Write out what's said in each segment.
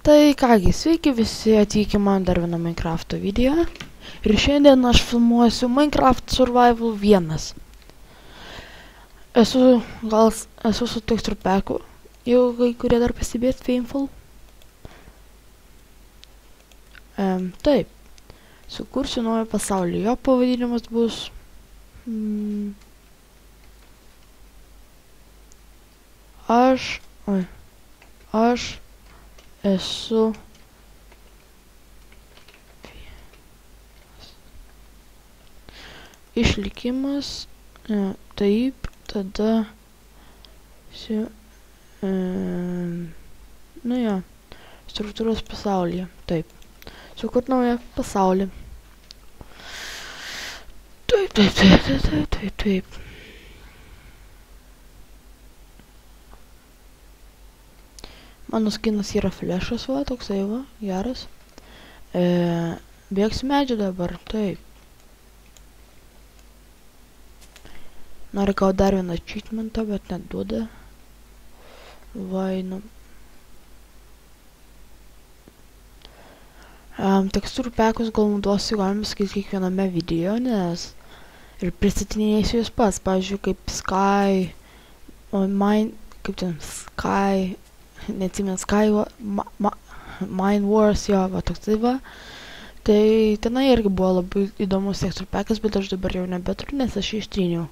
Tai kągi, sveiki visi atvykę man dar vieną Minecraft'o video. Ir šiandien aš filmuosiu Minecraft Survival 1. Esu su texture packu, jau kai kurie dar pastebėt Fameful. Taip, sukursiu naują pasaulį, jo pavadinimas bus... Aš esu išlikimas, taip, tada nu jo, struktūros pasaulyje, taip, sukurt naują pasaulį. Taip. Mano skinas yra flešas, va, toksai va, geras. Bėgsiu medžiu dabar, taip. Noriu gauti dar vieną achievementą, bet neduoda. Vainu. Texture packus gal naudosiu, galima sakyti, kiekviename video, nes ir pristatinėsiu jūs pats, pavyzdžiui, kaip Sky, kaip ten Sky, neatsimenu, Sky, Mine Wars, jo, va, toks tai va. Tai tenai irgi buvo labai įdomus texture packas, bet aš dabar jau nebeturiu, nes aš ištryniau.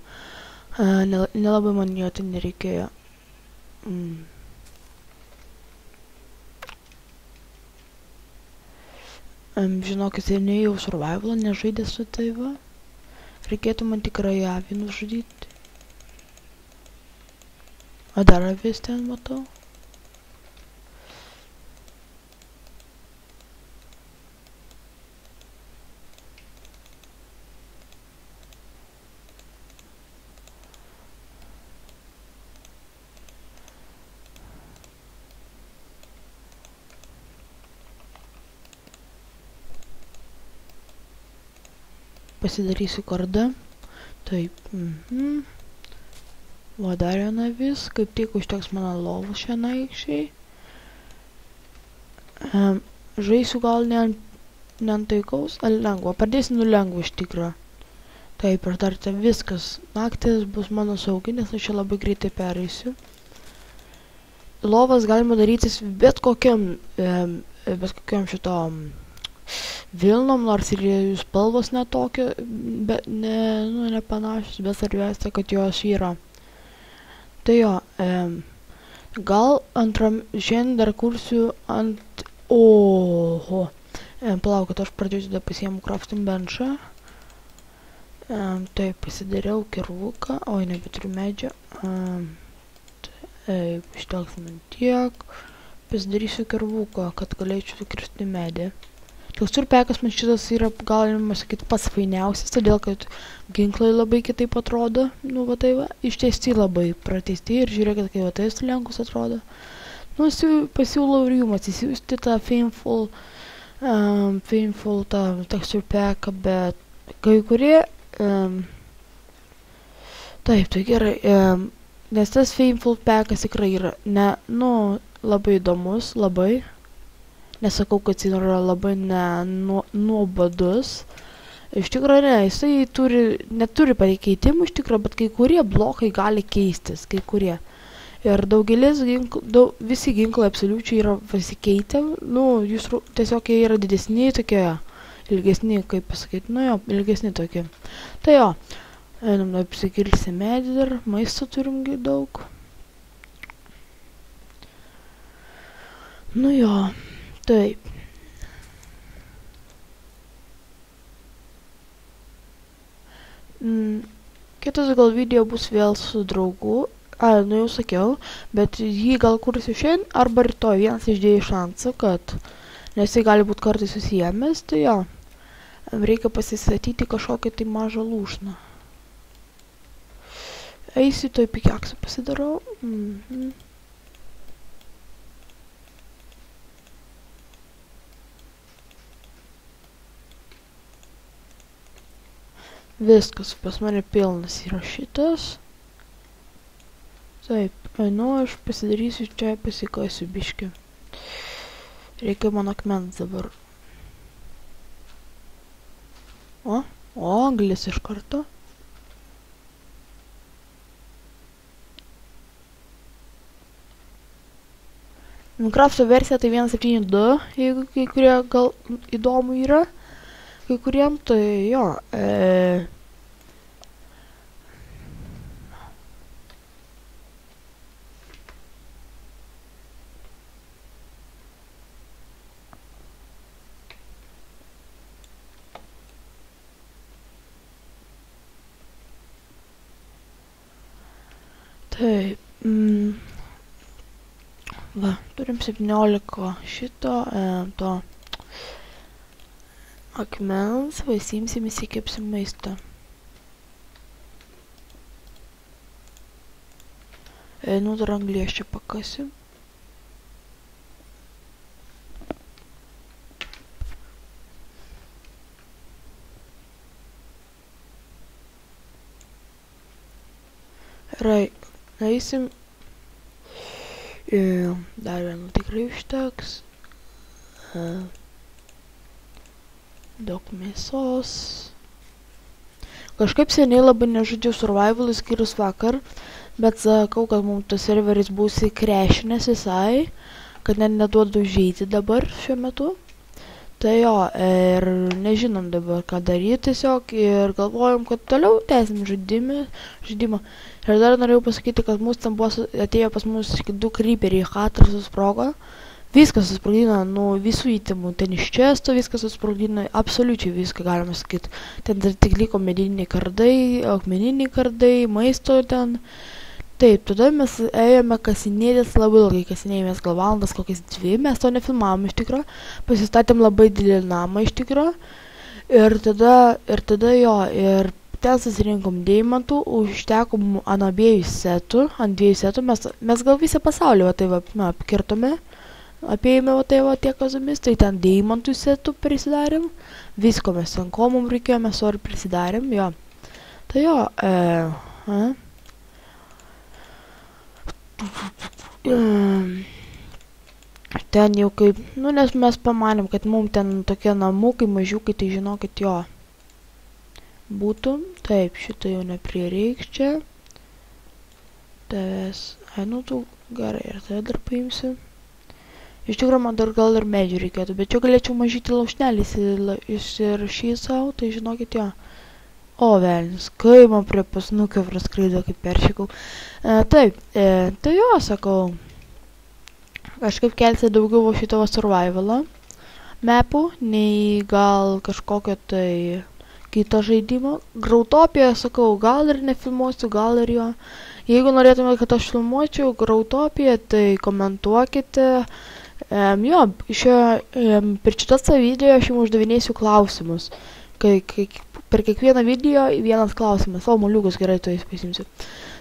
Nelabai man jo tai nereikėjo. Žinokit, seniai jau survivalą nežaidė su tai va. Reikėtų man tikrai avį nužudyti. O dar avis ten matau. Pasidarysiu kardą. Taip. Va, dar viena vis. Kaip tik užteks mano lovų šiandien aikščiai. Žaisiu gal ne ant taikaus, ar lengvo. Pradėsiu nuo lengvo iš tikro. Taip, ir dar ten viskas. Naktis bus mano saugi, nes aš čia labai greitai pereisiu. Lovas galima darytis bet kokiam šitom Vilnom, nors ir jų spalvos netokio, nepanašios, bet svarbiausia, kad jos yra. Tai jo, gal šiandien dar kursiu ant... Oho! Palaukit, aš pradėsiu, tada pasiėmu crafting benchą. Taip, pasidariau kirvuką, oi, nebeturiu medžio. Taip, išteks man tiek. Pasidarysiu kirvuką, kad galėčiau kirsti medį. Texture packas man šitas yra, galima sakyti, pats fainiausias, todėl kad ginklai labai kitaip atrodo. Nu, va tai va, ištiesti labai pratesti ir žiūrėkit, kai va tai sulenkus atrodo. Nu, pasiūlau ir jums atsisiųsti tą Fameful tą texture packą, bet kai kurie... Taip, tai gerai, nes tas Fameful packas tikrai yra, labai įdomus, labai. Nesakau, kad jis yra labai nuobodus. Iš tikrųjų, ne, jisai neturi pasikeitimų, iš tikrųjų, bet kai kurie blokai gali keistis, kai kurie. Ir daugelis visi ginklai absoliučiai yra pasikeitę, jūs tiesiog jie yra didesni tokie, ilgesni, kaip pasakyti, jo, ilgesni tokie. Tai jo, einam, apsikilsi medį dar, maisto turim daug. Nu jo. Taip. Kitas gal video bus vėl su draugu. Jau sakiau, bet jį gal kursiu šiandien arba rytoj. Vienas iš dviejų šansų, kad nes jis gali būti kartais susijęs, tai jo. Reikia pasistatyti kažkokią tai mažą lūšną. Eisiu, toj pikeksą pasidarau. Viskas, pas mane pilnas yra šitas. Taip, aš pasidarysiu čia, pasikasiu biškį. Reikia man akmens dabar. O, anglis iš karto. Minecraft'o versija tai 1.7.2, jeigu kai kurie gal įdomu yra, kai kuriem, tai jo, taip, va, turim 17 šito, to akmens, vaisiimsim įsikepsim maistą. Nu, dar anglies čia pakasiu. Gerai, eisim. Dar vienu tikrai užteks. Daug mėsos. Kažkaip seniai labai nežaidžiau survival išskyrus vakar, bet sakau, kad mums tas serveris bus įkrešinęs visai, kad net neduodu užeiti dabar šiuo metu. Tai jo, ir nežinom dabar ką daryti tiesiog ir galvojom, kad toliau tęsim žaidimą. Ir dar norėjau pasakyti, kad mūsų ten buvo atėjo pas mus 2 creeperiai, Hatras susprogo. Viskas susprogdino, nu visų įtimų, ten iš često viskas susprogdino, absoliučiai viską galima sakyti. Ten dar tik liko mediniai kardai, akmeniniai kardai, maisto ten. Taip, tada mes ėjome kasinėtis labai ilgai, kasinėjomės gal valandas kokias 2, mes to nefilmavom iš tikro, pasistatėm labai didelį namą iš tikro, ir tada jo, ir ten susirinkom deimantų, užtekom ant 2 setų, mes gal visą pasaulį, va tai va, apkirtome, apėjome va tai va tiek kazomis, tai ten deimantų setų prisidarėm, visko mes ant ko mums reikėjo, mes ir prisidarėm, jo. Tai jo, ten jau kaip, nu nes mes pamanėm, kad mums ten tokie namukai mažiukai, tai žinokit jo būtų. Taip, šitą jau neprireiks čia. Tavęs, nu tu gerai, ir tada dar paimsiu. Iš tikrųjų man dar gal ir medžių reikėtų, bet čia galėčiau mažyti laušnelį įsirašyti savo, tai žinokit jo. O, velnis, kai man prie pasnukio praskraido, kaip peršikau. Taip, tai jo, sakau, kažkaip kelsi daugiau šito survivalą mapų, nei gal kažkokio tai kito žaidimo. Growtopiją, sakau, gal ir nefilmuosiu, gal ir jo. Jeigu norėtumėte, kad aš filmuočiau Growtopiją, tai komentuokite. Jo, per šitą video aš jums uždavinėsiu klausimus. Per kiekvieną video vienas klausimas. O, moliukus gerai, to įspėsimsiu.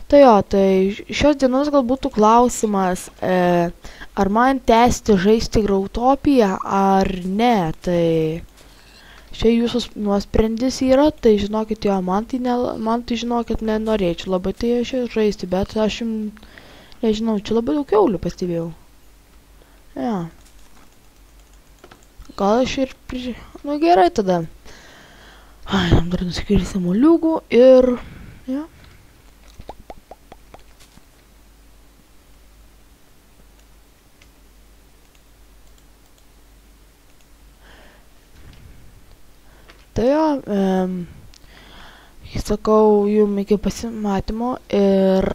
Tai jo, tai šios dienos gal būtų klausimas, ar man tęsti žaisti Growtopiją ar ne. Tai čia jūsų nuosprendis yra, tai žinokit jo, man tai žinokit nenorėčiau labai tai aš žaisti, bet aš jums, nežinau, čia labai daug kiaulių pastebėjau. Ja. Gal aš ir nu gerai tada. Dar nusikirsim moliūgų ir ja. Tai jo, sakau jums iki pasimatymo ir